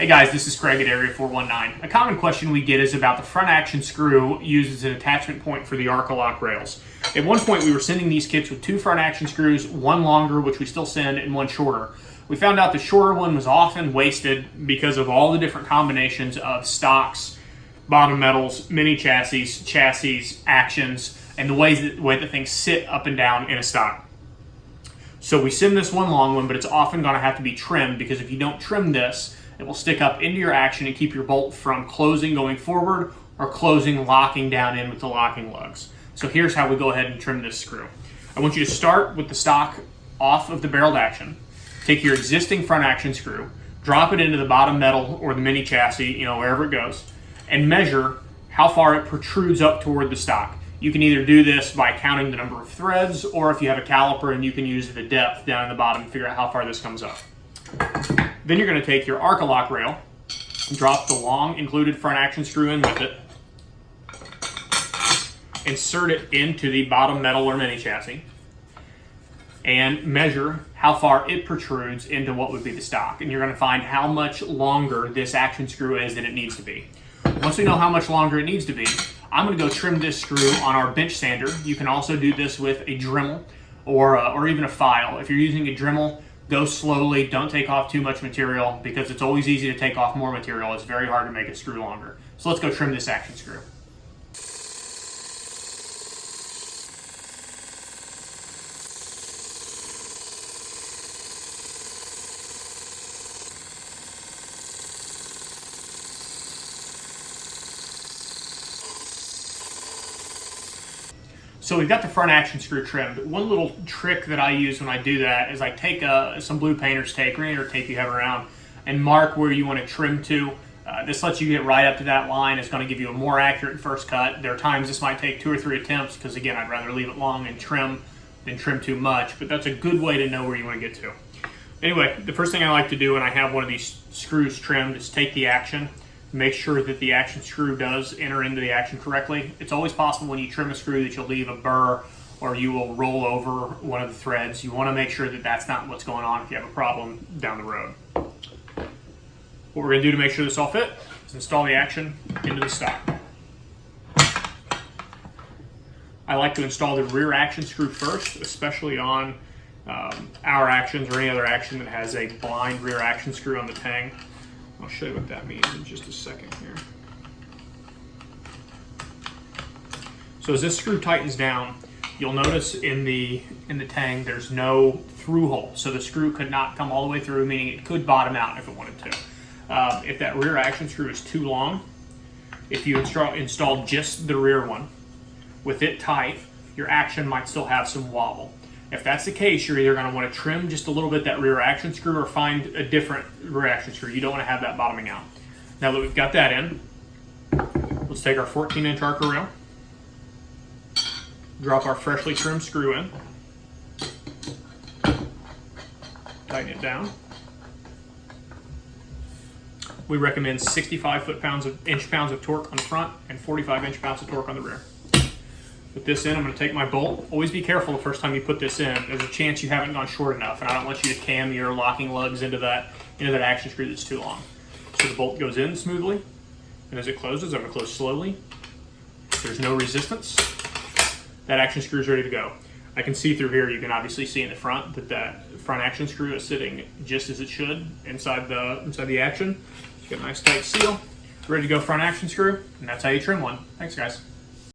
Hey guys, this is Craig at Area 419. A common question we get is about the front action screw used as an attachment point for the ARCALOCK rails. At one point we were sending these kits with 2 front action screws, one longer, which we still send, and one shorter. We found out the shorter one was often wasted because of all the different combinations of stocks, bottom metals, mini chassis, actions, and the way that things sit up and down in a stock. So we send this one long one, but it's often going to have to be trimmed because if you don't trim this, it will stick up into your action and keep your bolt from closing going forward or closing locking down in with the locking lugs. So here's how we go ahead and trim this screw. I want you to start with the stock off of the barreled action. Take your existing front action screw, drop it into the bottom metal or the mini chassis, wherever it goes, and measure how far it protrudes up toward the stock. You can either do this by counting the number of threads, or if you have a caliper, and you can use the depth down in the bottom to figure out how far this comes up. Then you're going to take your ARCALOCK rail, drop the long included front action screw in with it, insert it into the bottom metal or mini chassis, and measure how far it protrudes into what would be the stock. And you're going to find how much longer this action screw is than it needs to be. Once we know how much longer it needs to be, I'm going to go trim this screw on our bench sander. You can also do this with a Dremel or even a file. If you're using a Dremel, go slowly. Don't take off too much material because it's always easy to take off more material. It's very hard to make a screw longer. So let's go trim this action screw. So we've got the front action screw trimmed. One little trick that I use when I do that is I take some blue painter's tape or any other tape you have around and mark where you want to trim to. This lets you get right up to that line. It's going to give you a more accurate first cut. There are times this might take 2 or 3 attempts because, again, I'd rather leave it long and trim than trim too much, but that's a good way to know where you want to get to. Anyway, the first thing I like to do when I have one of these screws trimmed is take the action, make sure that the action screw does enter into the action correctly. It's always possible when you trim a screw that you'll leave a burr or you will roll over one of the threads. You want to make sure that that's not what's going on if you have a problem down the road. What we're going to do to make sure this all fit is install the action into the stock. I like to install the rear action screw first, especially on our actions or any other action that has a blind rear action screw on the tang. I'll show you what that means in just a second here. So as this screw tightens down, you'll notice in the tang there's no through hole. So the screw could not come all the way through, meaning it could bottom out if it wanted to. If that rear action screw is too long, if you install just the rear one, with it tight, your action might still have some wobble. If that's the case, you're either going to want to trim just a little bit that rear action screw or find a different rear action screw. You don't want to have that bottoming out. Now that we've got that in, let's take our 14-inch ARCA rail, drop our freshly trimmed screw in, tighten it down. We recommend 65 inch-pounds of torque on the front and 45 inch-pounds of torque on the rear. Put this in. I'm going to take my bolt. Always be careful the first time you put this in. There's a chance you haven't gone short enough, and I don't want you to cam your locking lugs into that action screw that's too long. So the bolt goes in smoothly, and as it closes, I'm going to close slowly. There's no resistance. That action screw is ready to go. I can see through here. You can obviously see in the front that front action screw is sitting just as it should inside the action. It's got a nice tight seal. Ready to go front action screw, and that's how you trim one. Thanks, guys.